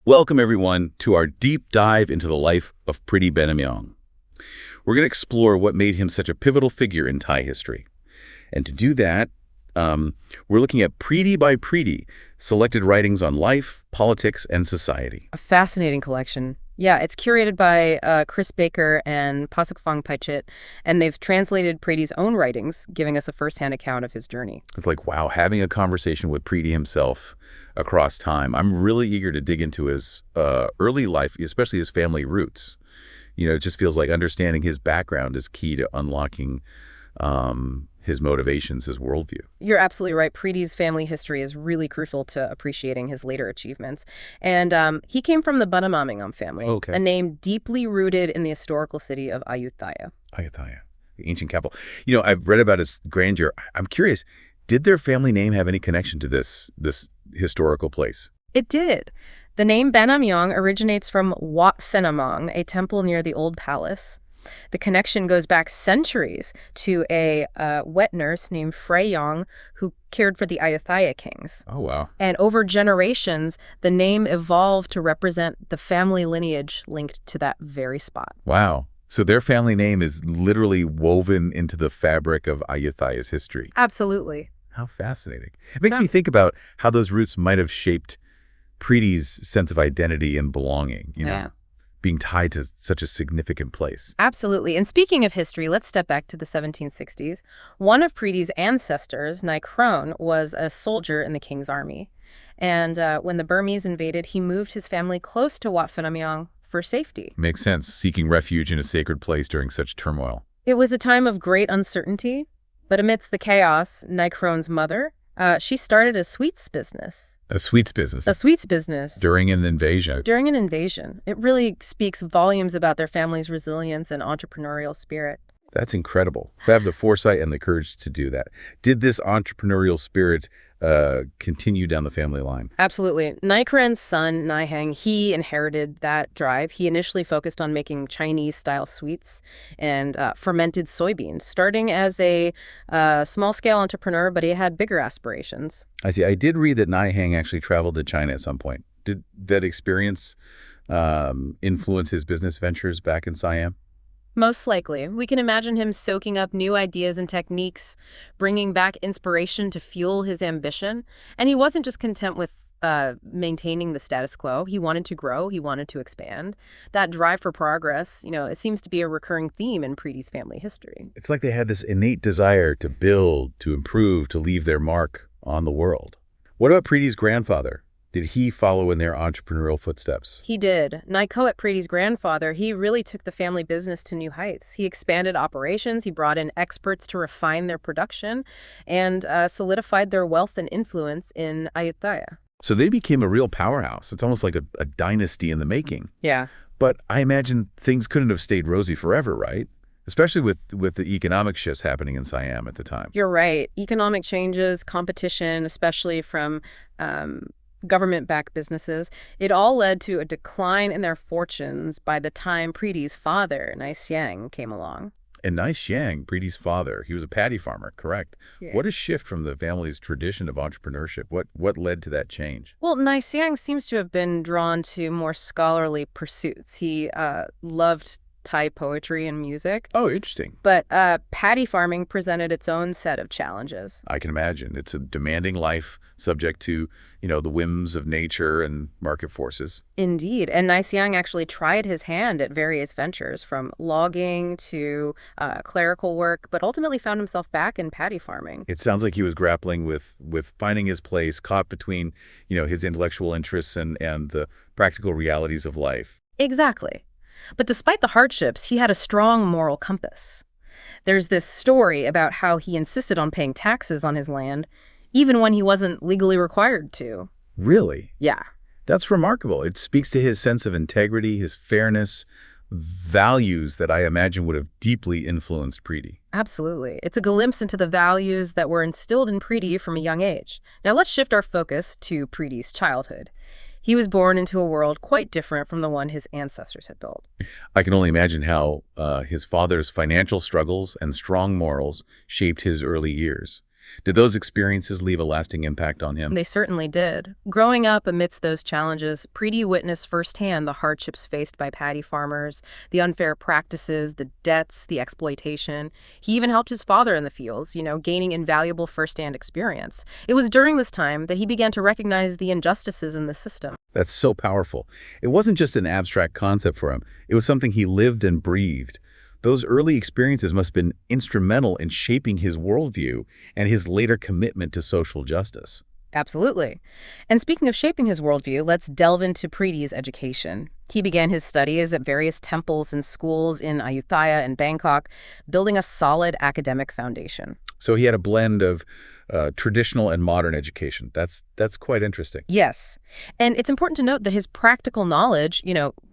Welcome, everyone, to our deep dive into the life of Pridi Banomyong. We're going to explore what made him such a pivotal figure in Thai history. And to do that, we're looking at Pridi by Pridi, selected writings on life, politics, and society. A fascinating collection. Yeah, it's curated by Chris Baker and Pasuk Phongpaichit, and they've translated Pridi's own writings, giving us a first-hand account of his journey. It's like, wow, having a conversation with Pridi himself across time. I'm really eager to dig into his early life, especially his family roots. You know, it just feels like understanding his background is key to unlocking his motivations, his worldview. You're absolutely right. Pridi's family history is really crucial to appreciating his later achievements. And he came from the Banomyong family, a name deeply rooted in the historical city of Ayutthaya. Ayutthaya, the ancient capital. You know, I've read about its grandeur. I'm curious, did their family name have any connection to this historical place? It did. The name Banomyong originates from Wat Phenomong, a temple near the Old Palace. The connection goes back centuries to a wet nurse named Freyong who cared for the Ayutthaya kings. Oh, wow. And over generations, the name evolved to represent the family lineage linked to that very spot. Wow. So their family name is literally woven into the fabric of Ayutthaya's history. Absolutely. How fascinating. It makes me think about how those roots might have shaped Pridi's sense of identity and belonging, you know, being tied to such a significant place. Absolutely. And speaking of history, let's step back to the 1760s. One of Pridi's ancestors, Nai Krone, was a soldier in the king's army. And when the Burmese invaded, he moved his family close to Wat Phenomyong for safety. Makes sense, seeking refuge in a sacred place during such turmoil. It was a time of great uncertainty, but amidst the chaos, Nai Krone's mother, she started a sweets business. A sweets business? A sweets business. During an invasion? During an invasion. It really speaks volumes about their family's resilience and entrepreneurial spirit. That's incredible. To have the foresight and the courage to do that. Did this entrepreneurial spirit continue down the family line? Absolutely. Nai Krone's son, Nai Heng, he inherited that drive. He initially focused on making Chinese-style sweets and fermented soybeans, starting as a small-scale entrepreneur, but he had bigger aspirations. I see. I did read that Nai Heng actually traveled to China at some point. Did that experience influence his business ventures back in Siam? Most likely. We can imagine him soaking up new ideas and techniques, bringing back inspiration to fuel his ambition. And he wasn't just content with maintaining the status quo. He wanted to grow. He wanted to expand. That drive for progress, you know, it seems to be a recurring theme in Pridi's family history. It's like they had this innate desire to build, to improve, to leave their mark on the world. What about Pridi's grandfather? Did he follow in their entrepreneurial footsteps? He did. Nai Khoet, Pridi's grandfather, he really took the family business to new heights. He expanded operations, he brought in experts to refine their production, and solidified their wealth and influence in Ayutthaya. So they became a real powerhouse. It's almost like a dynasty in the making. Yeah. But I imagine things couldn't have stayed rosy forever, right? Especially with the economic shifts happening in Siam at the time. You're right. Economic changes, competition, especially from government-backed businesses, it all led to a decline in their fortunes by the time Pridi's father, Nai Siang, came along. And Nai Siang, Pridi's father, he was a paddy farmer, correct? Yeah. What a shift from the family's tradition of entrepreneurship. What led to that change? Well, Nai Siang seems to have been drawn to more scholarly pursuits. He loved Thai poetry and music. Oh, interesting. But paddy farming presented its own set of challenges. I can imagine. It's a demanding life subject to, you know, the whims of nature and market forces. Indeed. And Nai Siang actually tried his hand at various ventures, from logging to clerical work, but ultimately found himself back in paddy farming. It sounds like he was grappling with finding his place, caught between, you know, his intellectual interests and the practical realities of life. Exactly. But despite the hardships, he had a strong moral compass. There's this story about how he insisted on paying taxes on his land, even when he wasn't legally required to. Really? Yeah. That's remarkable. It speaks to his sense of integrity, his fairness, values that I imagine would have deeply influenced Pridi. Absolutely. It's a glimpse into the values that were instilled in Pridi from a young age. Now let's shift our focus to Pridi's childhood. He was born into a world quite different from the one his ancestors had built. I can only imagine how his father's financial struggles and strong morals shaped his early years. Did those experiences leave a lasting impact on him? They certainly did. Growing up amidst those challenges, Pridi witnessed firsthand the hardships faced by paddy farmers, the unfair practices, the debts, the exploitation. He even helped his father in the fields, gaining invaluable firsthand experience. It was during this time that he began to recognize the injustices in the system. That's so powerful. It wasn't just an abstract concept for him. It was something he lived and breathed. Those early experiences must have been instrumental in shaping his worldview and his later commitment to social justice. Absolutely. And speaking of shaping his worldview, let's delve into Pridi's education. He began his studies at various temples and schools in Ayutthaya and Bangkok, building a solid academic foundation. So he had a blend of traditional and modern education. That's quite interesting. Yes. And it's important to note that his practical knowledge,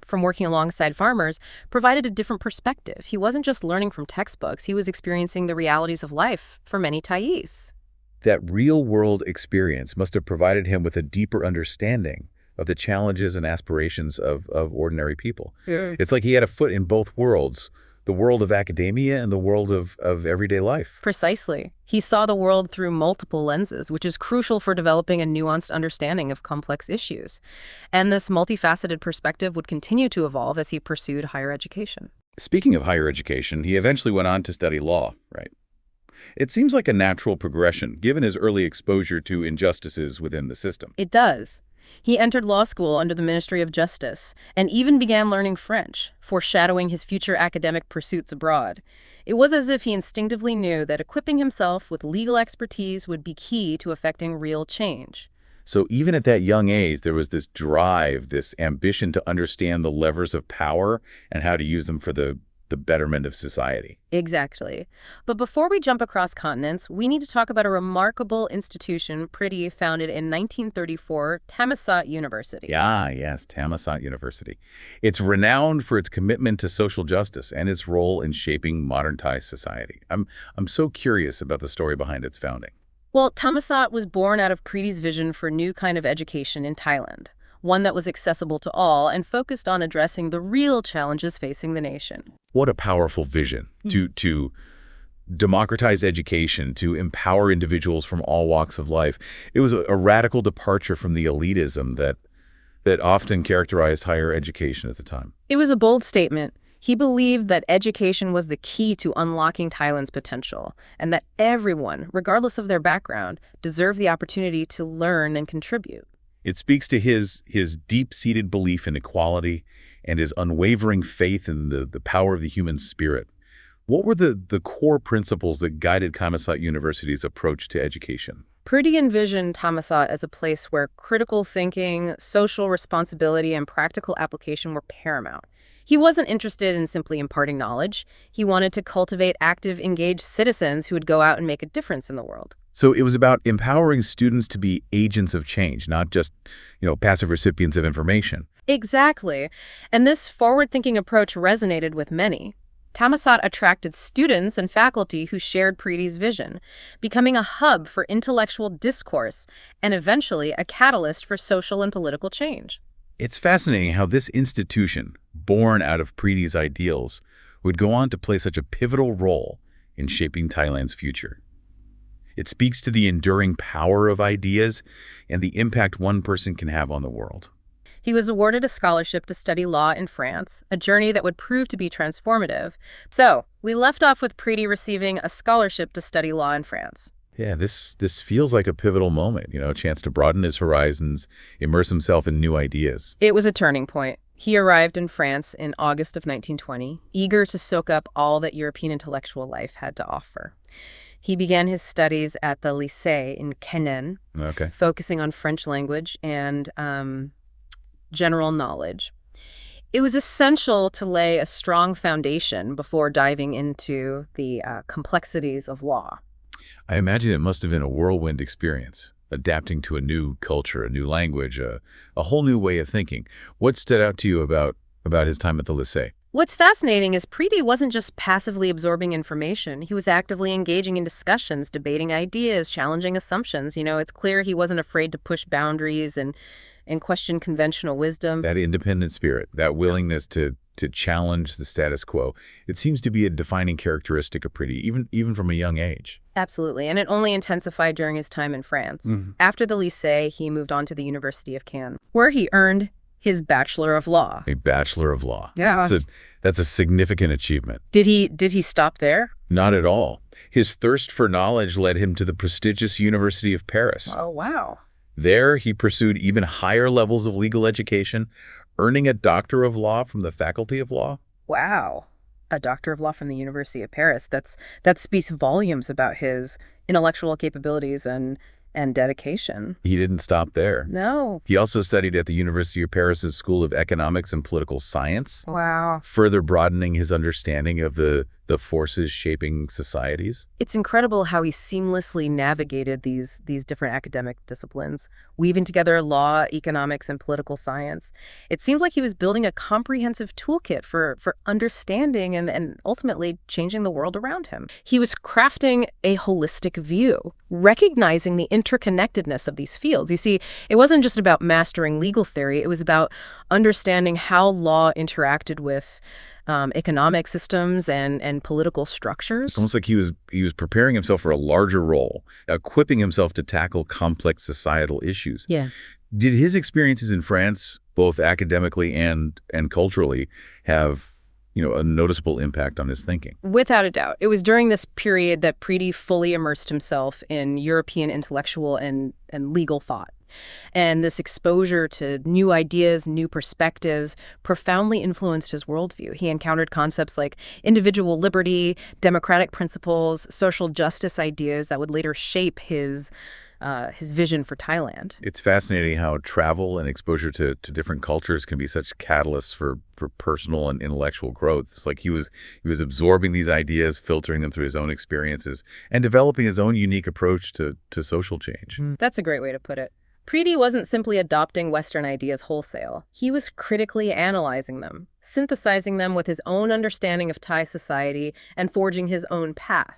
from working alongside farmers, provided a different perspective. He wasn't just learning from textbooks. He was experiencing the realities of life for many Thais. That real-world experience must have provided him with a deeper understanding of the challenges and aspirations of ordinary people. Yeah. It's like he had a foot in both worlds, the world of academia and the world of everyday life. Precisely. He saw the world through multiple lenses, which is crucial for developing a nuanced understanding of complex issues. And this multifaceted perspective would continue to evolve as he pursued higher education. Speaking of higher education, he eventually went on to study law, right? It seems like a natural progression, given his early exposure to injustices within the system. It does. He entered law school under the Ministry of Justice and even began learning French, foreshadowing his future academic pursuits abroad. It was as if he instinctively knew that equipping himself with legal expertise would be key to effecting real change. So even at that young age, there was this drive, this ambition to understand the levers of power and how to use them for the betterment of society. Exactly. But before we jump across continents, we need to talk about a remarkable institution Pridi founded in 1934, Thammasat University. Yes, Thammasat University. It's renowned for its commitment to social justice and its role in shaping modern Thai society. I'm so curious about the story behind its founding. Well, Thammasat was born out of Pridi's vision for a new kind of education in Thailand, one that was accessible to all and focused on addressing the real challenges facing the nation. What a powerful vision to democratize education, to empower individuals from all walks of life. It was a radical departure from the elitism that often characterized higher education at the time. It was a bold statement. He believed that education was the key to unlocking Thailand's potential, and that everyone, regardless of their background, deserved the opportunity to learn and contribute. It speaks to his deep-seated belief in equality and his unwavering faith in the power of the human spirit. What were the core principles that guided Thammasat University's approach to education? Pridi envisioned Thammasat as a place where critical thinking, social responsibility, and practical application were paramount. He wasn't interested in simply imparting knowledge. He wanted to cultivate active, engaged citizens who would go out and make a difference in the world. So it was about empowering students to be agents of change, not just, passive recipients of information. Exactly. And this forward-thinking approach resonated with many. Thammasat attracted students and faculty who shared Pridi's vision, becoming a hub for intellectual discourse and eventually a catalyst for social and political change. It's fascinating how this institution, born out of Pridi's ideals, would go on to play such a pivotal role in shaping Thailand's future. It speaks to the enduring power of ideas and the impact one person can have on the world. He was awarded a scholarship to study law in France, a journey that would prove to be transformative. So, we left off with Pridi receiving a scholarship to study law in France. Yeah, this feels like a pivotal moment, a chance to broaden his horizons, immerse himself in new ideas. It was a turning point. He arrived in France in August of 1920, eager to soak up all that European intellectual life had to offer. He began his studies at the Lycée in Kennen, focusing on French language and general knowledge. It was essential to lay a strong foundation before diving into the complexities of law. I imagine it must have been a whirlwind experience, adapting to a new culture, a new language, a whole new way of thinking. What stood out to you about his time at the Lycée? What's fascinating is Pridi wasn't just passively absorbing information. He was actively engaging in discussions, debating ideas, challenging assumptions. It's clear he wasn't afraid to push boundaries and question conventional wisdom. That independent spirit, that willingness to to challenge the status quo. It seems to be a defining characteristic of Pridi, even from a young age. Absolutely, and it only intensified during his time in France. Mhm. After the lycée, he moved on to the University of Cannes, where he earned his Bachelor of Law. A Bachelor of Law. Yeah. That's a significant achievement. Did he stop there? Not at all. His thirst for knowledge led him to the prestigious University of Paris. Oh, wow. There, he pursued even higher levels of legal education, earning a Doctor of Law from the Faculty of Law. Wow. A Doctor of Law from the University of Paris. That speaks volumes about his intellectual capabilities and dedication. He didn't stop there. No. He also studied at the University of Paris's School of Economics and Political Science, Wow. further broadening his understanding of the forces shaping societies. It's incredible how he seamlessly navigated these different academic disciplines, weaving together law, economics, and political science. It seems like he was building a comprehensive toolkit for understanding and ultimately changing the world around him. He was crafting a holistic view, recognizing the interconnectedness of these fields. You see, it wasn't just about mastering legal theory, it was about understanding how law interacted with economic systems and political structures. It's almost like he was preparing himself for a larger role, equipping himself to tackle complex societal issues. Yeah. Did his experiences in France, both academically and culturally, have a noticeable impact on his thinking? Without a doubt. It was during this period that Pridi fully immersed himself in European intellectual and legal thought. And this exposure to new ideas, new perspectives, profoundly influenced his worldview. He encountered concepts like individual liberty, democratic principles, social justice ideas that would later shape his vision for Thailand. It's fascinating how travel and exposure to different cultures can be such catalysts for personal and intellectual growth. It's like he was absorbing these ideas, filtering them through his own experiences, and developing his own unique approach to social change. That's a great way to put it. Pridi wasn't simply adopting Western ideas wholesale. He was critically analyzing them, synthesizing them with his own understanding of Thai society, and forging his own path.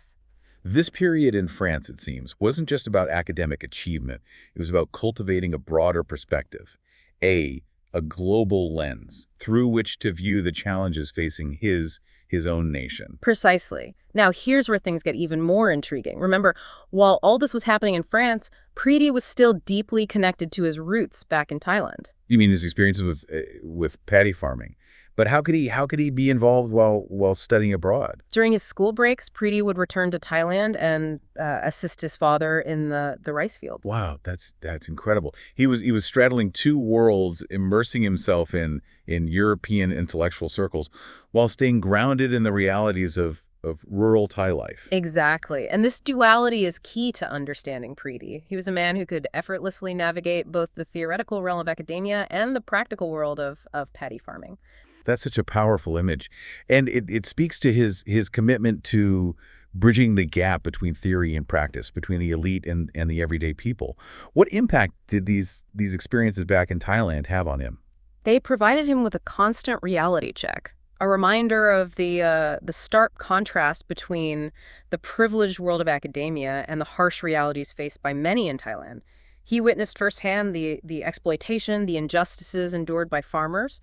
This period in France, it seems, wasn't just about academic achievement. It was about cultivating a broader perspective, a global lens through which to view the challenges facing his own nation. Precisely. Now, here's where things get even more intriguing. Remember, while all this was happening in France, Pridi was still deeply connected to his roots back in Thailand. You mean his experiences with paddy farming? But how could he be involved while studying abroad? During his school breaks, Pridi would return to Thailand and assist his father in the rice fields. Wow, that's incredible. He was straddling two worlds, immersing himself in European intellectual circles while staying grounded in the realities of rural Thai life. Exactly. And this duality is key to understanding Pridi. He was a man who could effortlessly navigate both the theoretical realm of academia and the practical world of paddy farming. That's such a powerful image. And it speaks to his commitment to bridging the gap between theory and practice, between the elite and the everyday people. What impact did these experiences back in Thailand have on him? They provided him with a constant reality check, a reminder of the stark contrast between the privileged world of academia and the harsh realities faced by many in Thailand. He witnessed firsthand the exploitation, the injustices endured by farmers,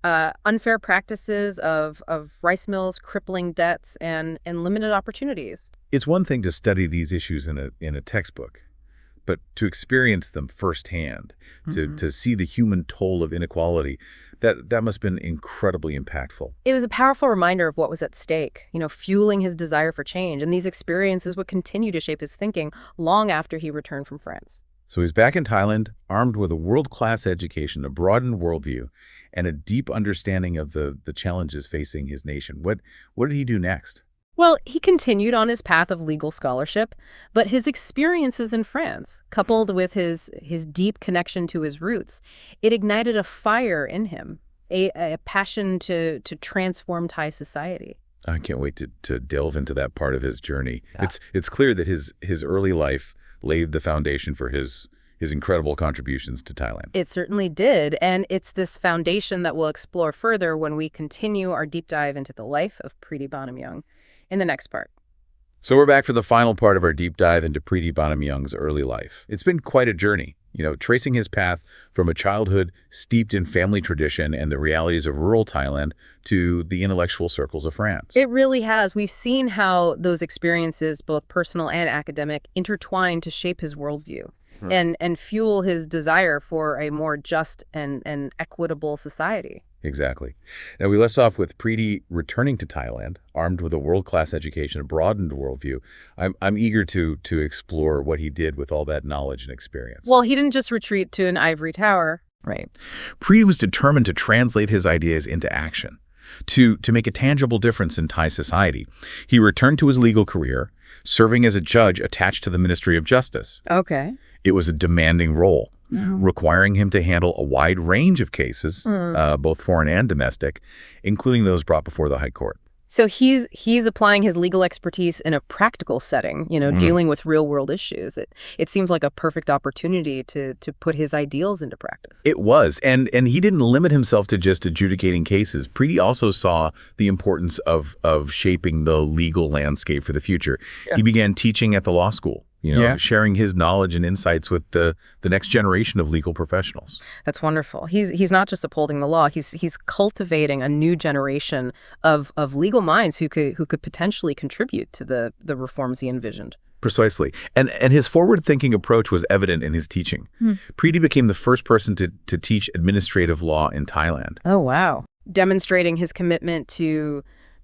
unfair practices of rice mills, crippling debts, and limited opportunities. It's one thing to study these issues in a textbook, but to experience them firsthand, to see the human toll of inequality, that must have been incredibly impactful. It was a powerful reminder of what was at stake, fueling his desire for change, and these experiences would continue to shape his thinking long after he returned from France. So he's back in Thailand, armed with a world-class education, a broadened worldview, and a deep understanding of the challenges facing his nation. What did he do next? Well, he continued on his path of legal scholarship, but his experiences in France, coupled with his deep connection to his roots, it ignited a fire in him, a passion to transform Thai society. I can't wait to delve into that part of his journey. Yeah. It's clear that his early life laid the foundation for his incredible contributions to Thailand. It certainly did, and it's this foundation that we'll explore further when we continue our deep dive into the life of Pridi Banomyong in the next part. So we're back for the final part of our deep dive into Pridi Banomyong's early life. It's been quite a journey. tracing his path from a childhood steeped in family tradition and the realities of rural Thailand to the intellectual circles of France. It really has. We've seen how those experiences, both personal and academic, intertwine to shape his worldview and fuel his desire for a more just and equitable society. Exactly. Now, we left off with Pridi returning to Thailand, armed with a world-class education, a broadened worldview. I'm eager to explore what he did with all that knowledge and experience. Well, he didn't just retreat to an ivory tower. Right. Pridi was determined to translate his ideas into action, to make a tangible difference in Thai society. He returned to his legal career, serving as a judge attached to the Ministry of Justice. Okay. It was a demanding role, requiring him to handle a wide range of cases, both foreign and domestic, including those brought before the High Court. So he's applying his legal expertise in a practical setting, dealing with real-world issues. It seems like a perfect opportunity to put his ideals into practice. It was, and he didn't limit himself to just adjudicating cases. Pridi also saw the importance of shaping the legal landscape for the future. Yeah. He began teaching at the law school. Sharing his knowledge and insights with the next generation of legal professionals. That's wonderful. He's not just upholding the law. He's cultivating a new generation of legal minds who could potentially contribute to the reforms he envisioned. Precisely. And his forward-thinking approach was evident in his teaching. Pridi became the first person to teach administrative law in Thailand. Oh, wow. Demonstrating his commitment to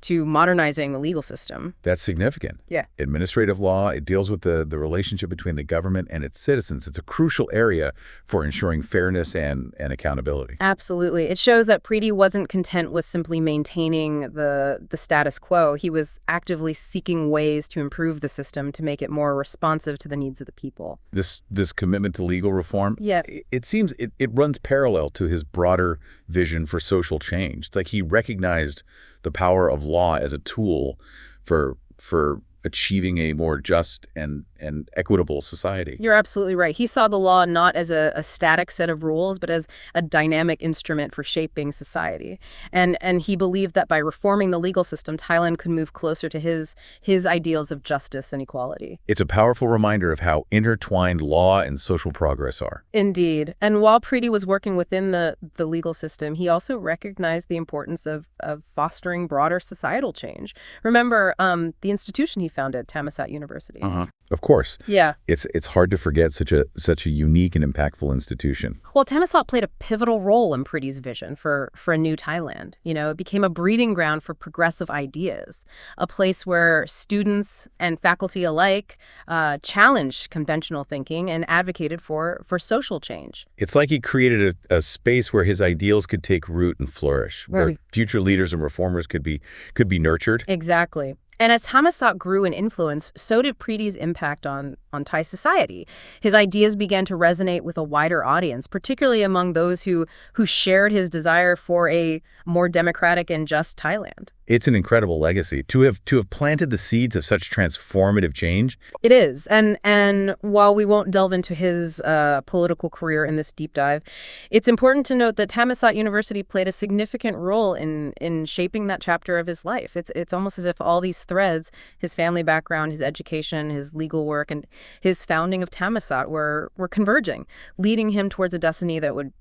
modernizing the legal system. That's significant. Yeah. Administrative law, it deals with the relationship between the government and its citizens. It's a crucial area for ensuring fairness and accountability. Absolutely. It shows that Pridi wasn't content with simply maintaining the status quo. He was actively seeking ways to improve the system to make it more responsive to the needs of the people. This commitment to legal reform, yeah, it seems it runs parallel to his broader vision for social change. It's like he recognized the power of law as a tool for achieving a more just and equitable society. You're absolutely right. He saw the law not as a static set of rules, but as a dynamic instrument for shaping society. And he believed that by reforming the legal system, Thailand could move closer to his ideals of justice and equality. It's a powerful reminder of how intertwined law and social progress are. Indeed. And while Pridi was working within the legal system, he also recognized the importance of fostering broader societal change. Remember, the institution he founded, Thammasat University. Of course. Yeah. It's hard to forget such a unique and impactful institution. Well, Thammasat played a pivotal role in Pridi's vision for a new Thailand. It became a breeding ground for progressive ideas, a place where students and faculty alike challenged conventional thinking and advocated for social change. It's like he created a space where his ideals could take root and flourish, where future leaders and reformers could be nurtured. Exactly. And as Thammasat grew in influence, so did Pridi's impact on Thai society. His ideas began to resonate with a wider audience, particularly among those who shared his desire for a more democratic and just Thailand. It's an incredible legacy to have planted the seeds of such transformative change. It is. And while we won't delve into his political career in this deep dive, it's important to note that Thammasat University played a significant role in shaping that chapter of his life. It's almost as if all these threads, his family background, his education, his legal work, and his founding of Thammasat were converging, leading him towards a destiny that would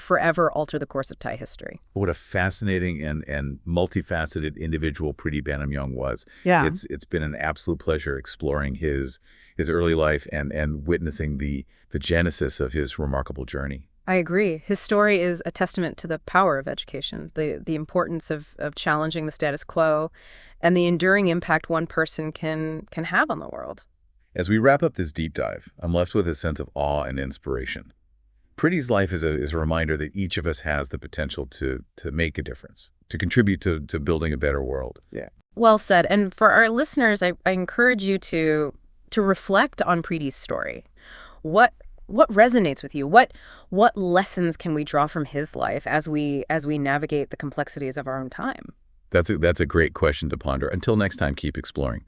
forever alter the course of Thai history. What a fascinating and multifaceted individual Pridi Banomyong was. Yeah. It's been an absolute pleasure exploring his early life and witnessing the genesis of his remarkable journey. I agree. His story is a testament to the power of education, the importance of challenging the status quo, and the enduring impact one person can have on the world. As we wrap up this deep dive, I'm left with a sense of awe and inspiration. Pridi's life is a reminder that each of us has the potential to make a difference, to contribute to building a better world. Yeah. Well said. And for our listeners, I encourage you to reflect on Pridi's story. What resonates with you? What lessons can we draw from his life as we navigate the complexities of our own time? That's a great question to ponder. Until next time, keep exploring.